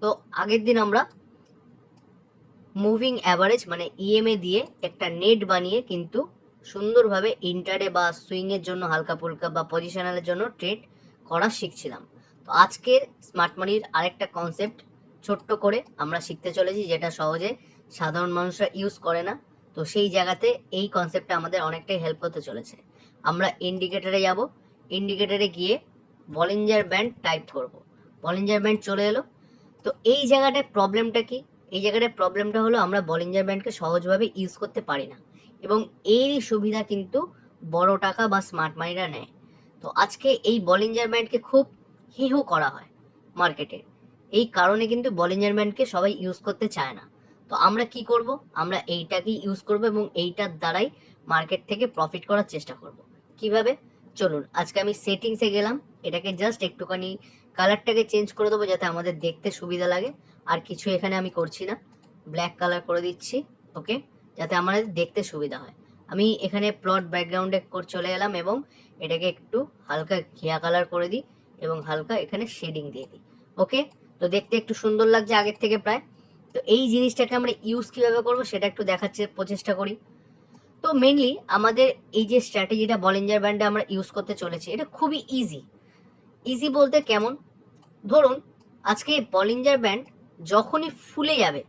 তো আগের দিন আমরা মুভিং অ্যাভারেজ মানে ইএমএ দিয়ে একটা নেট বানিয়ে কিন্তু সুন্দরভাবে ইন্টারে বা সুইংয়ের জন্য হালকা ফুলকা বা পজিশনালের জন্য ট্রেড করা শিখছিলাম। তো আজকের স্মার্ট মানির আরেকটা কনসেপ্ট ছোট্ট করে আমরা শিখতে চলেছি, যেটা সহজে সাধারণ মানুষরা ইউজ করে না। তো সেই জায়গাতে এই কনসেপ্টটা আমাদের অনেকটাই হেল্প করতে চলেছে। আমরা ইন্ডিকেটরে যাব, ইন্ডিকেটরে গিয়ে বলিঞ্জার ব্যান্ড টাইপ করব। বলিঞ্জার ব্যান্ড চলে এলো। তো এই জায়গাটায় প্রবলেমটা কি? এই জায়গাটায় প্রবলেমটা হলো আমরা বলিঞ্জার ব্যান্ডকে সহজভাবে ইউজ করতে পারি না, এবং এরই সুবিধা কিন্তু বড় টাকা বা স্মার্ট মানিরা নেয়। তো আজকে এই বলিঞ্জার ব্যান্ডকে খুব হিহু করা হয় মার্কেটে। এই কারণে কিন্তু বলিঞ্জার ব্যান্ডকে সবাই ইউজ করতে চায় না। তো আমরা কি করব? আমরা এইটাকেই ইউজ করব এবং এইটার দ্বারাই মার্কেট থেকে প্রফিট করার চেষ্টা করব। কিভাবে? চলুন আজকে আমি সেটিংসে গেলাম, এটাকে জাস্ট একটুখানি কালারটাকে চেঞ্জ করে দেবো যাতে আমাদের দেখতে সুবিধা লাগে। আর কিছু এখানে আমি করছি না, ব্ল্যাক কালার করে দিচ্ছি। ওকে, যাতে আমাদের দেখতে সুবিধা হয়। আমি এখানে প্লট ব্যাকগ্রাউন্ডে চলে এলাম এবং এটাকে একটু হালকা ঘিয়া কালার করে দিই এবং হালকা এখানে শেডিং দিয়ে দিই। ওকে, তো দেখতে একটু সুন্দর লাগছে আগের থেকে প্রায়। তো এই জিনিসটাকে আমরা ইউজ কিভাবে করবো সেটা একটু দেখাচ্ছে প্রচেষ্টা করি। তো মেনলি আমাদের এই যে স্ট্র্যাটেজিটা বলিঞ্জার ব্যান্ডে আমরা ইউজ করতে চলেছি, এটা খুবই ইজি। ইজি বলতে কেমন? ধরুন আজকে বলিঞ্জার ব্যান্ড যখনই ফুলে যাবে,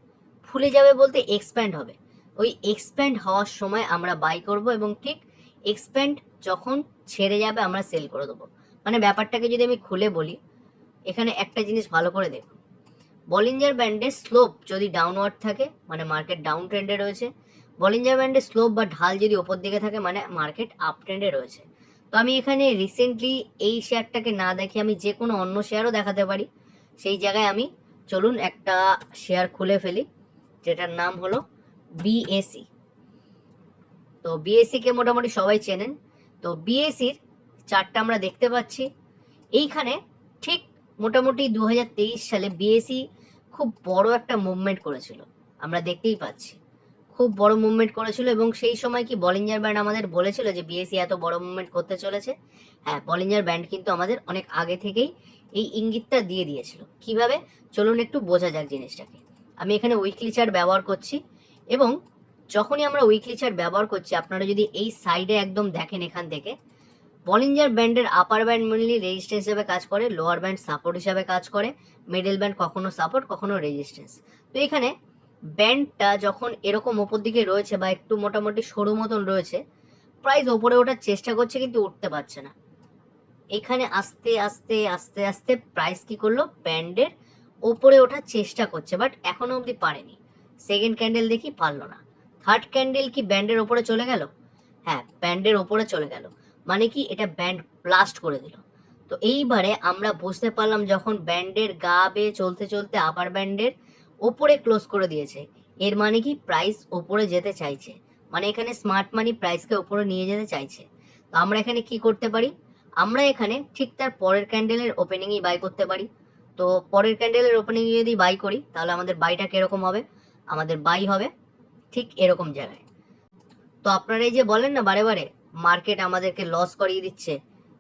ফুলে যাবে বলতে এক্সপ্যান্ড হবে, ওই এক্সপ্যান্ড হওয়ার সময় আমরা বাই করব এবং ঠিক এক্সপ্যান্ড যখন ছেড়ে যাবে আমরা সেল করে দেবো। মানে ব্যাপারটাকে যদি আমি খুলে বলি, এখানে একটা জিনিস ভালো করে দেখুন। বলিঞ্জার ব্যান্ডের স্লোপ যদি ডাউনওয়ার্ড থাকে মানে মার্কেট ডাউন ট্রেন্ডে রয়েছে, বলিঞ্জার ব্যান্ডের স্লোপ বা ঢাল যদি ওপর দিকে থাকে মানে মার্কেট আপ ট্রেন্ডে রয়েছে। তো আমি এখানে রিসেন্টলি এই শেয়ারটাকে না দেখে আমি যে কোনো অন্য শেয়ারও দেখাতে পারি। সেই জায়গায় আমি চলুন একটা শেয়ার খুলে ফেলি, যেটার নাম হলো বিএসি। তো বিএসি কে মোটামুটি সবাই চেনেন। তো বিএসির চার্টটা আমরা দেখতে পাচ্ছি এইখানে। ঠিক মোটামুটি 2023 সালে বিএসি খুব বড় একটা মুভমেন্ট করেছিল, আমরা দেখতেই পাচ্ছি খুব বড় মুভমেন্ট করেছিল। এবং সেই সময় কি বলিঞ্জার ব্যান্ড আমাদের বলেছিল যে বিএসি এত বড় মুভমেন্ট করতে চলেছে? হ্যাঁ, বলিঞ্জার ব্যান্ড কিন্তু আমাদের অনেক আগে থেকেই এই ইঙ্গিতটা দিয়ে দিয়েছিল। কিভাবে? চলুন একটু বোঝা যাক জিনিসটাকে। আমি এখানে উইকলি চার্ট ব্যবহার করছি এবং যখনই আমরা উইকলি চার্ট ব্যবহার করছি, আপনারা যদি এই সাইডে একদম দেখেন, এখান থেকে বলিঞ্জার ব্যান্ডের আপার ব্যান্ড মেনলি রেজিস্ট্যান্স হিসেবে কাজ করে, লোয়ার ব্যান্ড সাপোর্ট হিসেবে কাজ করে, মিডল ব্যান্ড কখনো সাপোর্ট কখনো রেজিস্ট্যান্স। তো এখানে ব্যান্ডটা যখন এরকম ওপর দিকে রয়েছে বা একটু মোটামুটি সরু মতন রয়েছে, প্রাইস ওপরে ওঠার চেষ্টা করছে কিন্তু উঠতে পারছে না। এখানে আস্তে আস্তে আস্তে আস্তে প্রাইস কি করলো? ব্যান্ডের ওপরে ওঠার চেষ্টা করছে, বাট এখনো অবধি পারেনি। সেকেন্ড ক্যান্ডেল দেখি পারলো না। থার্ড ক্যান্ডেল কি ব্যান্ডের ওপরে চলে গেল? হ্যাঁ, ব্যান্ডের ওপরে চলে গেল। মানে কি? এটা ব্যান্ড ব্লাস্ট করে দিল। তো এইবারে আমরা বুঝতে পারলাম যখন ব্যান্ডের গা বেয়ে চলতে চলতে আপার ব্যান্ডের ওপরে ক্লোজ করে দিয়েছে, এর মানে কি? প্রাইস ওপরে যেতে চাইছে। মানে এখানে স্মার্ট মানি প্রাইসকে ওপরে নিয়ে যেতে চাইছে। তো আমরা এখানে কি করতে পারি? আমরা এখানে ঠিক তার পরের ক্যান্ডেলের ওপেনিংই বাই করতে পারি। তো পরের ক্যান্ডেলের ওপেনিং যদি বাই করি তাহলে আমাদের বাইটা কিরকম হবে? আমাদের বাই হবে ঠিক এরকম জায়গায়। তো আপনারা এই যে বলেন না বারে বারে মার্কেট আমাদেরকে লস করিয়ে দিচ্ছে,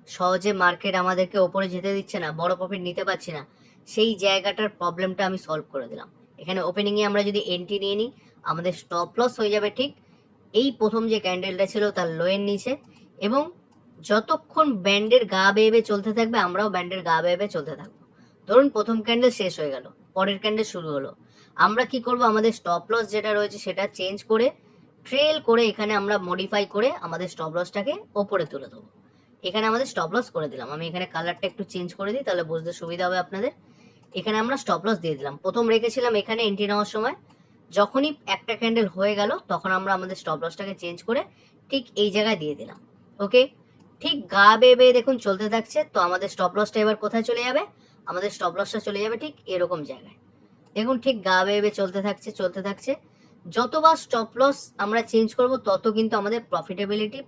সহজে মার্কেট আমাদেরকে ওপরে যেতে দিচ্ছে না, বড় প্রফিট নিতে পারছি না, সেই জায়গাটার প্রবলেমটা আমি সলভ করে দিলাম। এখানে ওপেনিংয়ে আমরা যদি এন্ট্রি নিয়ে নিই, আমাদের স্টপ লস হয়ে যাবে ঠিক এই প্রথম যে ক্যান্ডেলটা ছিল তার লোয়ের নিচে। এবং যতক্ষণ ব্যান্ডের গা বেয়ে চলতে থাকবে আমরাও ব্যান্ডের গা বেয়ে চলতে থাকবো। ধরুন প্রথম ক্যান্ডেল শেষ হয়ে গেল, পরের ক্যান্ডেল শুরু হলো, আমরা কি করব? আমাদের স্টপ লস যেটা রয়েছে সেটা চেঞ্জ করে ট্রেল করে এখানে আমরা মডিফাই করে আমাদের স্টপ লসটাকে ওপরে তুলে দেবো। এখানে আমাদের স্টপ লস করে দিলাম। আমি এখানে কালারটা একটু চেঞ্জ করে দিই, তাহলে বুঝতে সুবিধা হবে আপনাদের। এখানে আমরা স্টপ লস দিয়ে দিলাম, প্রথম রেখেছিলাম এখানে এন্ট্রি নেওয়ার সময়। যখনই একটা ক্যান্ডেল হয়ে গেল তখন আমরা আমাদের স্টপ লসটাকে চেঞ্জ করে ঠিক এই জায়গায় দিয়ে দিলাম। ওকে, ঠিক গা বেয়ে বেয়ে দেখুন চলতে থাকছে। তো আমাদের স্টপ লসটা এবার কোথায় চলে যাবে? আমাদের স্টপ লসটা চলে যাবে ঠিক এরকম জায়গায়। দেখুন ঠিক গা বেয়ে বেয়ে চলতে থাকছে চলতে থাকছে। যতবার স্টপ লস আমরা চেঞ্জ করব তত কিন্তু আমাদের প্রফিটেবিলিটি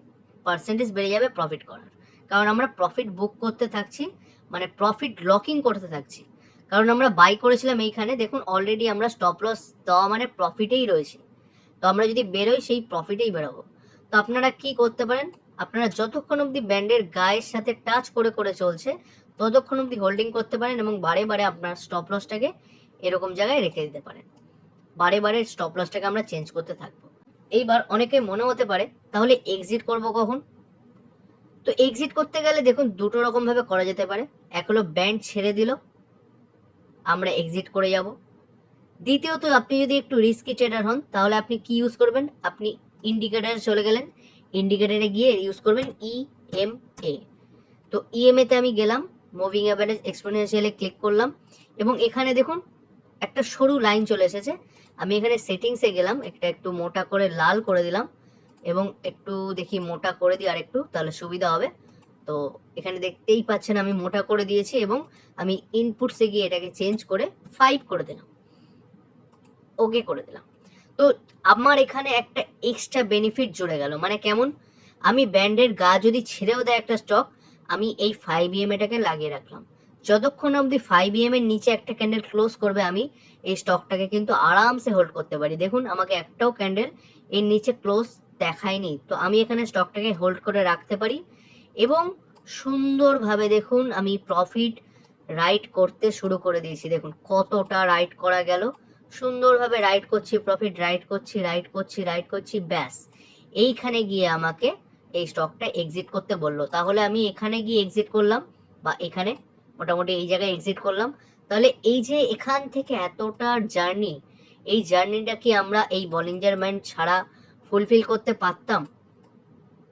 পার্সেন্টেজ বেড়ে যাবে প্রফিট করার। কারণ আমরা প্রফিট বুক করতে থাকছি, মানে প্রফিট লকিং করতে থাকছি। কারণ আমরা বাই করেছিলাম এইখানে, দেখুন অলরেডি আমরা স্টপ লস দেওয়া মানে প্রফিটেই রয়েছে। তো আমরা যদি বেরোই সেই প্রফিটেই বেরোবো। তো আপনারা কি করতে পারেন? আপনারা যতক্ষণ অবধি ব্যান্ডের গায়ের সাথে টাচ করে করে চলছে ততক্ষণ অবধি হোল্ডিং করতে পারেন এবং বারে বারে আপনার স্টপ লসটাকে এরকম জায়গায় রেখে দিতে পারেন। বারে বারে স্টপ লসটাকে আমরা চেঞ্জ করতে থাকবো। এইবার অনেকে মনে হতে পারে তাহলে এক্সিট করব কখন? তো এক্সিট করতে গেলে দেখুন দুটো রকম ভাবে করা যেতে পারে। এক হলো ব্যান্ড ছেড়ে দিল, আমরা এক্সিট করে যাব। দ্বিতীয়ত আপনি যদি একটু রিস্কি ট্রেডার হন তাহলে আপনি কি ইউজ করবেন? আপনি ইন্ডিকেটারে চলে গেলেন, ইন্ডিকেটারে গিয়ে ইউজ করবেন ইএমএ। তো ইএমএ তে আমি গেলাম, মুভিং অ্যাভারেজ এক্সপোনেনশিয়ালে ক্লিক করলাম এবং এখানে দেখুন একটা সরু লাইন চলে এসেছে। আমি এখানে সেটিংসে গেলাম, একটু মোটা করে লাল করে দিলাম এবং একটু দেখি মোটা করে দিই আর একটু, তাহলে সুবিধা হবে। তো এখানে দেখতেই পাচ্ছেন আমি মোটা করে দিয়েছি এবং আমি ইনপুটসে গিয়ে এটাকে চেঞ্জ করে 5 করে দিলাম, ওকে করে দিলাম। তো আমার এখানে একটা এক্সট্রা বেনিফিট জুড়ে গেল। মানে কেমন? আমি ব্যান্ডের গা যদি ছেড়েও দেয় একটা স্টক, আমি এই 5 এটাকে লাগিয়ে রাখলাম। যতক্ষণ অবধি 5 এর নিচে একটা ক্যান্ডেল ক্লোজ করবে, আমি এই স্টকটাকে কিন্তু আরামসে হোল্ড করতে পারি। দেখুন আমাকে একটাও ক্যান্ডেল এর নিচে ক্লোজ দেখায়নি, তো আমি এখানে স্টকটাকে হোল্ড করে রাখতে পারি এবং সুন্দরভাবে দেখুন আমি প্রফিট রাইট করতে শুরু করে দিয়েছি। দেখুন কতটা রাইট করা গেল, সুন্দরভাবে রাইট করছি, প্রফিট রাইট করছি, রাইট করছি, রাইট করছি, ব্যাস এইখানে গিয়ে আমাকে এই স্টকটা এক্সিট করতে বললো। তাহলে আমি এখানে গিয়ে এক্সিট করলাম বা এখানে মোটামুটি এই জায়গায় এক্সিট করলাম। তাহলে এই যে এখান থেকে এতটা জার্নি, এই জার্নিটা কি আমরা এই বলিঞ্জার ব্যান্ড ছাড়া ফুলফিল করতে পারতাম?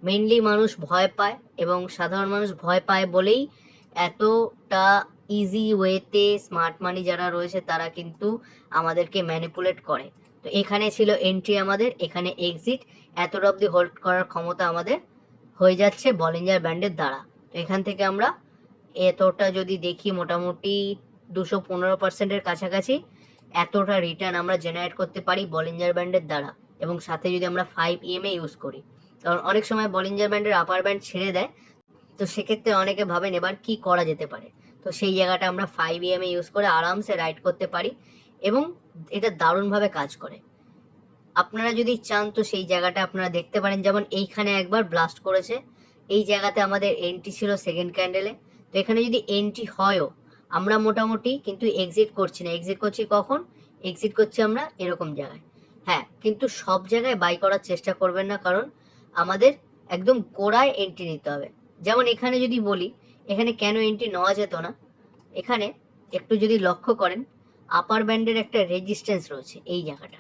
মেইনলি মানুষ ভয় পায় এবং সাধারণ মানুষ ভয় পায় বলেই এতটা ইজি ওয়েতে স্মার্ট মানি যারা রয়েছে তারা কিন্তু আমাদেরকে ম্যানিপুলেট করে। তো এখানে ছিল এন্ট্রি আমাদের, এখানে এক্সিট, এতটা অবধি হোল্ড করার ক্ষমতা আমাদের হয়ে যাচ্ছে বলিঞ্জার ব্যান্ডের দ্বারা। তো এখান থেকে আমরা এতটা যদি দেখি মোটামুটি 215% কাছাকাছি এতটা রিটার্ন আমরা জেনারেট করতে পারি বলিঞ্জার ব্যান্ডের দ্বারা, এবং সাথে যদি আমরা 5 ইউজ করি। কারণ অনেক সময় বলিঞ্জার ব্যান্ডের আপার ব্যান্ড ছেড়ে দেয়, তো সেক্ষেত্রে অনেকে ভাবেন এবার কি করা যেতে পারে। তো সেই জায়গাটা আমরা 5 ইউজ করে আরামসে রাইড করতে পারি এবং এটা দারুণভাবে কাজ করে। আপনারা যদি চান তো সেই জায়গাটা আপনারা দেখতে পারেন, যেমন এইখানে একবার ব্লাস্ট করেছে, এই জায়গাতে আমাদের এন্ট্রি ছিল সেকেন্ড ক্যান্ডেলে। তো এখানে যদি এন্ট্রি হয়ও, আমরা মোটামুটি কিন্তু এক্সিট করছি না। এক্সিট করছি কখন? এক্সিট করছি আমরা এরকম জায়গায়। হ্যাঁ, কিন্তু সব জায়গায় বাই করার চেষ্টা করবেন না, কারণ আমাদের একদম গোড়ায় এন্ট্রি নিতে হবে। যেমন এখানে যদি বলি, এখানে কেন এন্ট্রি নেওয়া যেত না, এখানে একটু যদি লক্ষ্য করেন আপার ব্যান্ডের একটা রেজিস্ট্যান্স রয়েছে এই জায়গাটা।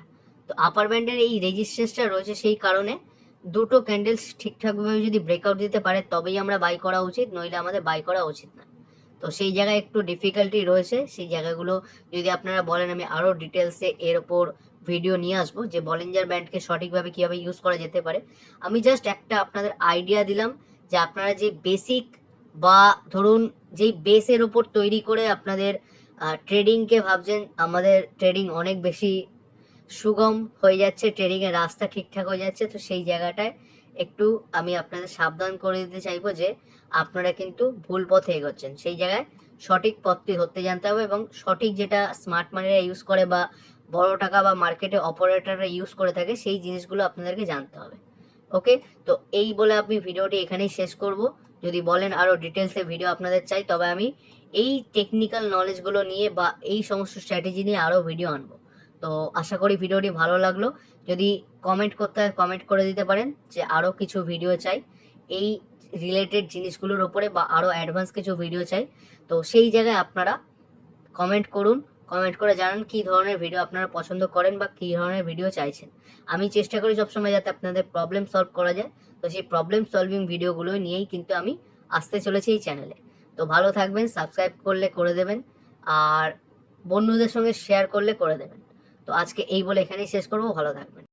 তো আপার ব্যান্ডের এই রেজিস্ট্যান্সটা রয়েছে, সেই কারণে দুটো ক্যান্ডেলস ঠিকঠাকভাবে যদি ব্রেকআউট দিতে পারে তবেই আমরা বাই করা উচিত, নইলে আমাদের বাই করা উচিত না। তো সেই জায়গায় একটু ডিফিকাল্টি রয়েছে। সেই জায়গাগুলো যদি আপনারা বলেন আমি আরও ডিটেলসে এর ওপর ভিডিও নিয়ে আসবো যে বলিঞ্জার ব্যান্ডকে সঠিকভাবে কীভাবে ইউজ করা যেতে পারে। আমি জাস্ট একটা আপনাদের আইডিয়া দিলাম যে আপনারা যে বেসিক বা ধরুন যেই বেসের ওপর তৈরি করে আপনাদের ট্রেডিংকে ভাবছেন, আমাদের ট্রেডিং অনেক বেশি সুগম হয়ে যাচ্ছে, ট্রেডিংয়ের রাস্তা ঠিকঠাক হয়ে যাচ্ছে, তো সেই জায়গাটায় একটু আমি আপনাদের সাবধান করে দিতে চাইবো যে আপনারা কিন্তু ভুল পথে এগোচ্ছেন। সেই জায়গায় সঠিক পথটি ধরতে জানতে হবে এবং সঠিক যেটা স্মার্ট মানিরা ইউজ করে বা বড় টাকা বা মার্কেটে অপারেটররা ইউজ করে থাকে সেই জিনিসগুলো আপনাদেরকে জানতে হবে। ওকে, তো এই বলে আমি ভিডিওটি এখানেই শেষ করব। যদি বলেন আরও ডিটেলসে ভিডিও আপনাদের চাই, তবে আমি এই টেকনিক্যাল নলেজগুলো নিয়ে বা এই সমস্ত স্ট্র্যাটেজি নিয়ে আরও ভিডিও আনবো। তো আশা করি ভিডিওটি ভালো লাগলো। যদি কমেন্ট করতে হয় কমেন্ট করে দিতে পারেন যে আরও কিছু ভিডিও চাই এই রিলেটেড জিনিসগুলোর ওপরে বা আরও অ্যাডভান্স কিছু ভিডিও চাই। তো সেই জায়গায় আপনারা কমেন্ট করুন, কমেন্ট করে জানান কী ধরনের ভিডিও আপনারা পছন্দ করেন বা কী ধরনের ভিডিও চাইছেন। আমি চেষ্টা করি সবসময় যাতে আপনাদের প্রবলেম সলভ করা যায়। তো সেই প্রবলেম সলভিং ভিডিওগুলো নিয়েই কিন্তু আমি আসতে চলেছি এই চ্যানেলে। তো ভালো থাকবেন, সাবস্ক্রাইব করলে করে দেবেন আর বন্ধুদের সঙ্গে শেয়ার করলে করে দেবেন। তো আজকে এই বলে এখানেই শেষ করবো। ভালো থাকবেন।